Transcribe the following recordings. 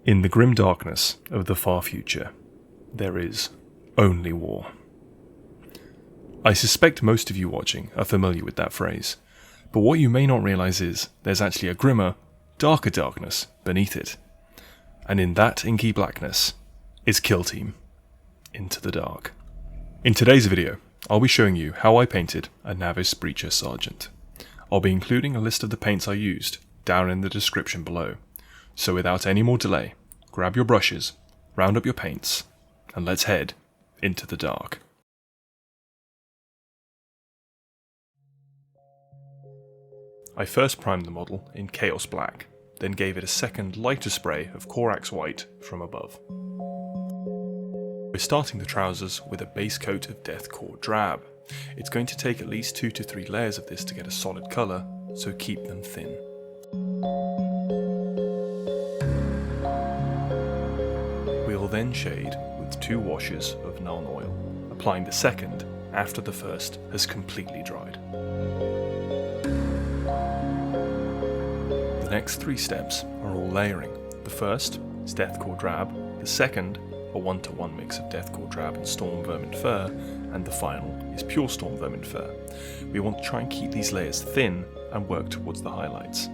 In the grim darkness of the far future, there is only war. I suspect most of you watching are familiar with that phrase, but what you may not realise is there's actually a grimmer, darker darkness beneath it. And in that inky blackness is Kill Team, Into the Dark. In today's video, I'll be showing you how I painted a Navis Breacher Sergeant. I'll be including a list of the paints I used down in the description below. So without any more delay, grab your brushes, round up your paints, and let's head into the dark. I first primed the model in Chaos Black, then gave it a second lighter spray of Corax White from above. We're starting the trousers with a base coat of Deathcore Drab. It's going to take at least 2 to 3 layers of this to get a solid colour, so keep them thin. We'll then shade with 2 washes of Nuln Oil, applying the second after the first has completely dried. The next 3 steps are all layering. The first is Deathcore Drab, the second a 1-to-1 mix of Deathcore Drab and Stormvermin Fur, and the final is pure Stormvermin Fur. We want to try and keep these layers thin and work towards the highlights.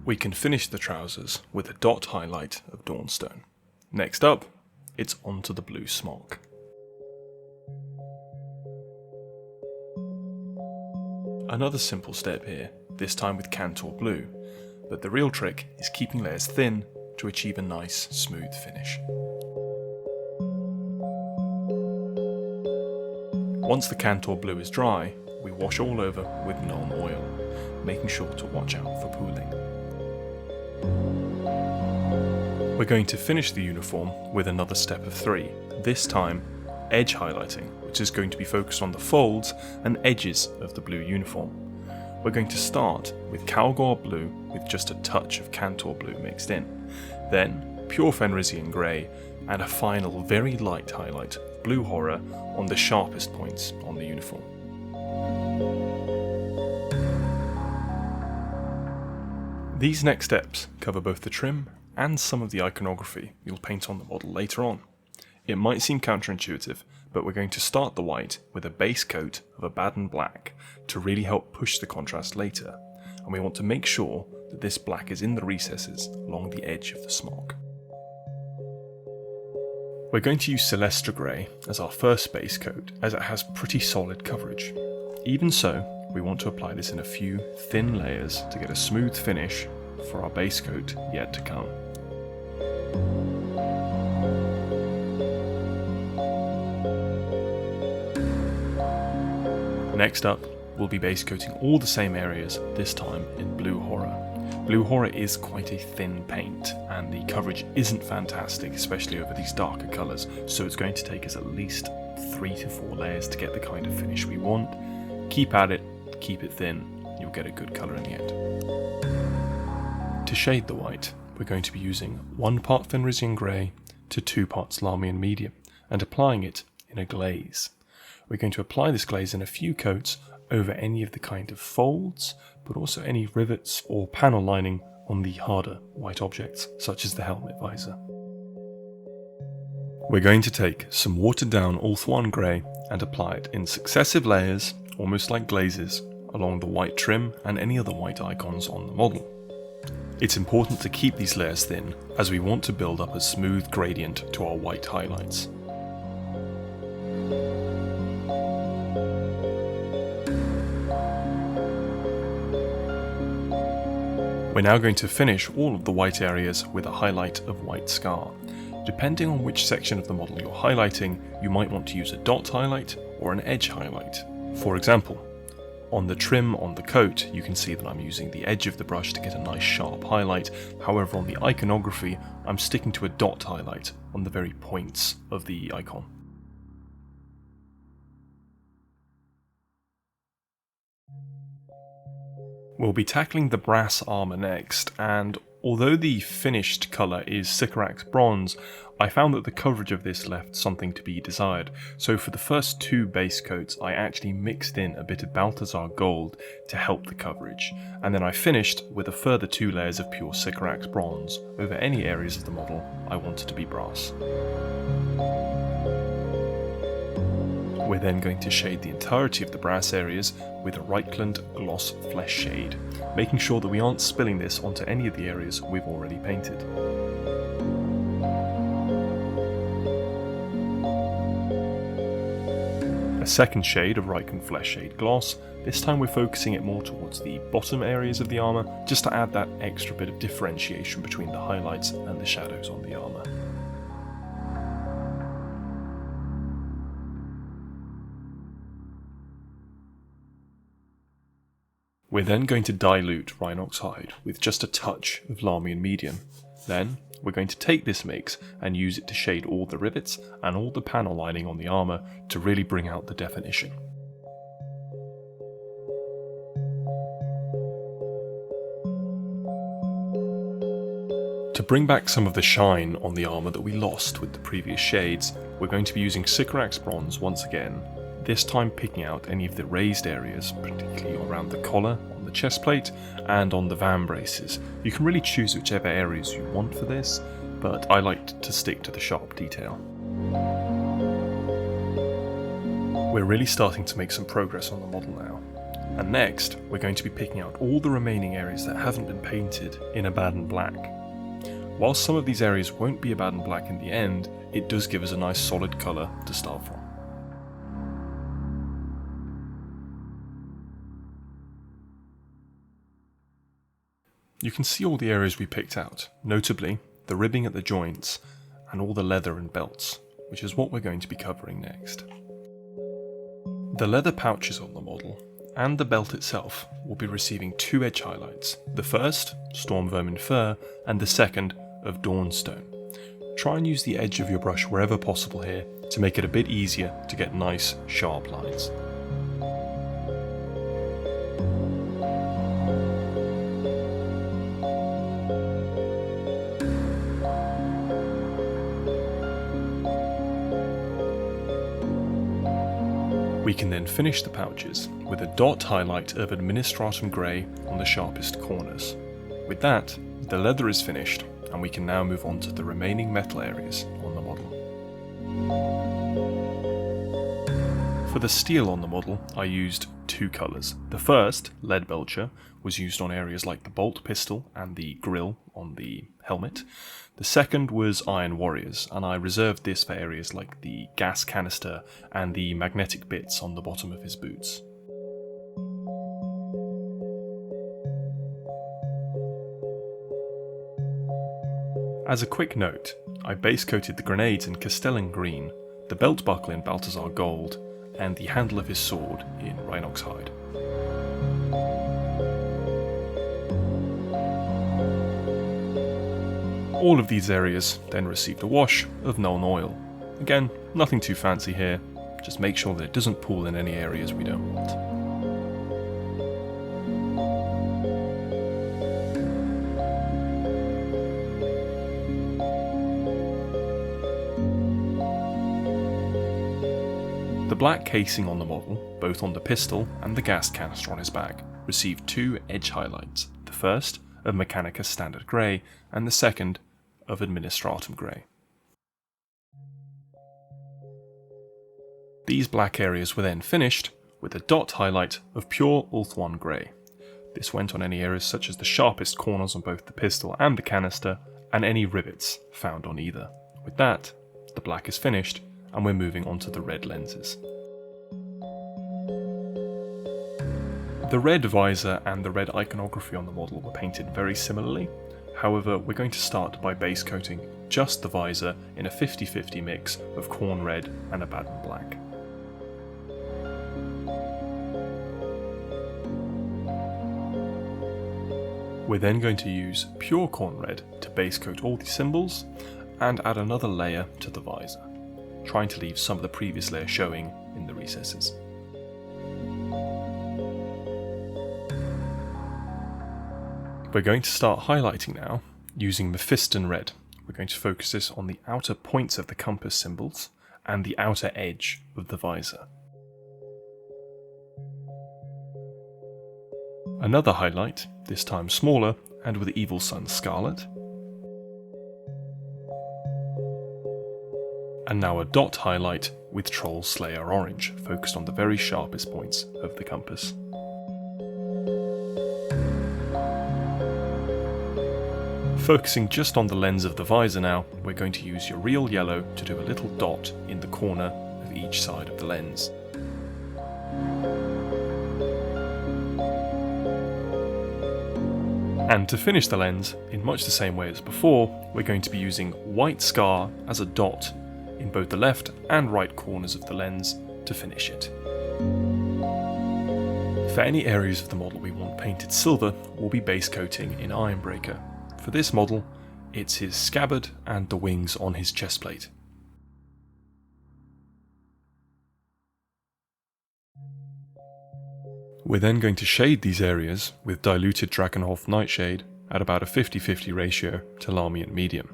We can finish the trousers with a dot highlight of Dawnstone. Next up, it's onto the blue smock. Another simple step here, this time with Kantor blue, but the real trick is keeping layers thin to achieve a nice, smooth finish. Once the Kantor blue is dry, we wash all over with Nuln Oil, making sure to watch out for pooling. We're going to finish the uniform with another step of 3, this time edge highlighting, which is going to be focused on the folds and edges of the blue uniform. We're going to start with Calgar blue with just a touch of Kantor blue mixed in, then pure Fenrisian grey, and a final very light highlight of blue horror on the sharpest points on the uniform. These next steps cover both the trim and some of the iconography you'll paint on the model later on. It might seem counterintuitive, but we're going to start the white with a base coat of Abbadon black to really help push the contrast later, and we want to make sure that this black is in the recesses along the edge of the smock. We're going to use Celestra grey as our first base coat, as it has pretty solid coverage. Even so, we want to apply this in a few thin layers to get a smooth finish for our base coat yet to come. Next up, we'll be base coating all the same areas, this time in blue horror. Blue horror is quite a thin paint, and the coverage isn't fantastic, especially over these darker colours, so it's going to take us at least 3 to 4 layers to get the kind of finish we want. Keep at it, keep it thin, you'll get a good colour in the end. To shade the white, we're going to be using 1 part Fenrisian grey to 2 parts Lahmian medium, and applying it in a glaze. We're going to apply this glaze in a few coats over any of the kind of folds, but also any rivets or panel lining on the harder white objects, such as the helmet visor. We're going to take some watered down Ulthuan grey and apply it in successive layers, almost like glazes, along the white trim and any other white icons on the model. It's important to keep these layers thin, as we want to build up a smooth gradient to our white highlights. We're now going to finish all of the white areas with a highlight of white scar. Depending on which section of the model you're highlighting, you might want to use a dot highlight or an edge highlight. For example, on the trim on the coat, you can see that I'm using the edge of the brush to get a nice sharp highlight. However, on the iconography, I'm sticking to a dot highlight on the very points of the icon. We'll be tackling the brass armour next, and Although the finished colour is Sycorax bronze, I found that the coverage of this left something to be desired, so for the first 2 base coats I actually mixed in a bit of Balthasar Gold to help the coverage, and then I finished with a further 2 layers of pure Sycorax bronze over any areas of the model I wanted to be brass. We're then going to shade the entirety of the brass areas with a Reichland Gloss Flesh shade, making sure that we aren't spilling this onto any of the areas we've already painted. A second shade of Reichland Flesh Shade Gloss, this time we're focusing it more towards the bottom areas of the armour, just to add that extra bit of differentiation between the highlights and the shadows on the armour. We're then going to dilute Rhinox Hide with just a touch of Lahmian Medium. Then, we're going to take this mix and use it to shade all the rivets and all the panel lining on the armour to really bring out the definition. To bring back some of the shine on the armour that we lost with the previous shades, we're going to be using Sycorax Bronze once again, this time picking out any of the raised areas, particularly around the collar, on the chest plate, and on the van braces. You can really choose whichever areas you want for this, but I like to stick to the sharp detail. We're really starting to make some progress on the model now, and next we're going to be picking out all the remaining areas that haven't been painted in Abbadon Black. While some of these areas won't be Abbadon Black in the end, it does give us a nice solid colour to start from. You can see all the areas we picked out, notably the ribbing at the joints and all the leather and belts, which is what we're going to be covering next. The leather pouches on the model and the belt itself will be receiving 2 edge highlights, the first, Stormvermin Fur, and the second, of Dawnstone. Try and use the edge of your brush wherever possible here to make it a bit easier to get nice, sharp lines. We can then finish the pouches with a dot highlight of Administratum Grey on the sharpest corners. With that, the leather is finished, and we can now move on to the remaining metal areas on the model. For the steel on the model, I used 2 colours. The first, Leadbelcher, was used on areas like the bolt pistol and the grille on the helmet. The second was Iron Warriors, and I reserved this for areas like the gas canister and the magnetic bits on the bottom of his boots. As a quick note, I base coated the grenades in Castellan Green, the belt buckle in Balthasar Gold, and the handle of his sword in Rhinox Hide. All of these areas then received a wash of Nuln Oil. Again, nothing too fancy here, just make sure that it doesn't pool in any areas we don't want. The black casing on the model, both on the pistol and the gas canister on his back, received 2 edge highlights, the first of Mechanicus Standard Grey and the second of Administratum Grey. These black areas were then finished with a dot highlight of pure Ulthuan Grey. This went on any areas such as the sharpest corners on both the pistol and the canister, and any rivets found on either. With that, the black is finished, and we're moving on to the red lenses. The red visor and the red iconography on the model were painted very similarly. However, we're going to start by base coating just the visor in a 50-50 mix of Khorne red and Abbadon black. We're then going to use pure Khorne red to base coat all the symbols and add another layer to the visor, trying to leave some of the previous layer showing in the recesses. We're going to start highlighting now using Mephiston red. We're going to focus this on the outer points of the compass symbols and the outer edge of the visor. Another highlight, this time smaller and with Evil Sun Scarlet. And now a dot highlight with Troll Slayer Orange, focused on the very sharpest points of the compass. Focusing just on the lens of the visor now, we're going to use Yriel yellow to do a little dot in the corner of each side of the lens. And to finish the lens, in much the same way as before, we're going to be using white scar as a dot in both the left and right corners of the lens to finish it. For any areas of the model we want painted silver, we'll be base coating in Ironbreaker. For this model, it's his scabbard and the wings on his chestplate. We're then going to shade these areas with diluted Drakenhof Nightshade at about a 50-50 ratio to Larmian Medium.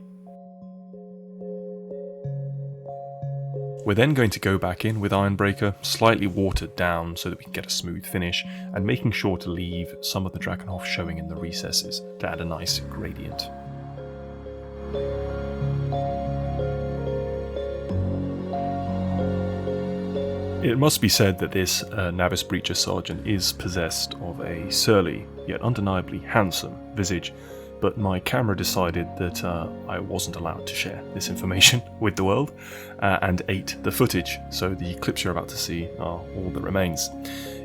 We're then going to go back in with Ironbreaker, slightly watered down so that we can get a smooth finish, and making sure to leave some of the Drakenhof showing in the recesses to add a nice gradient. It must be said that this Navis Breacher Sergeant is possessed of a surly, yet undeniably handsome visage, but my camera decided that I wasn't allowed to share this information with the world, and ate the footage, so the clips you're about to see are all that remains.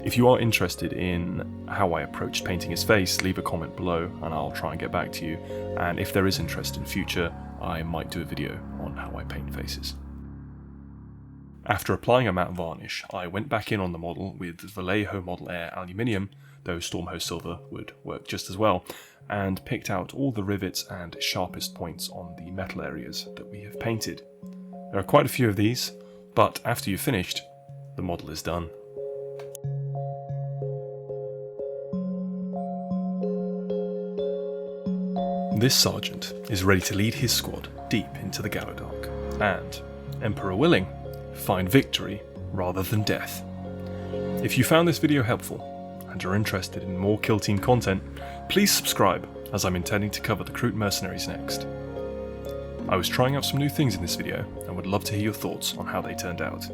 If you are interested in how I approached painting his face, leave a comment below and I'll try and get back to you, and if there is interest in future, I might do a video on how I paint faces. After applying a matte varnish, I went back in on the model with Vallejo Model Air Aluminium, though Stormhost Silver would work just as well, and picked out all the rivets and sharpest points on the metal areas that we have painted. There are quite a few of these, but after you've finished, the model is done. This sergeant is ready to lead his squad deep into the Gallowdark, and, Emperor willing, find victory rather than death. If you found this video helpful, and you're interested in more Kill Team content, please subscribe, as I'm intending to cover the Kroot Mercenaries next. I was trying out some new things in this video, and would love to hear your thoughts on how they turned out.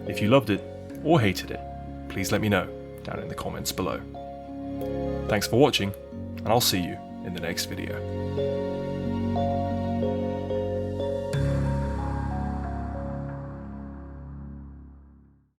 If you loved it, or hated it, please let me know down in the comments below. Thanks for watching, and I'll see you in the next video.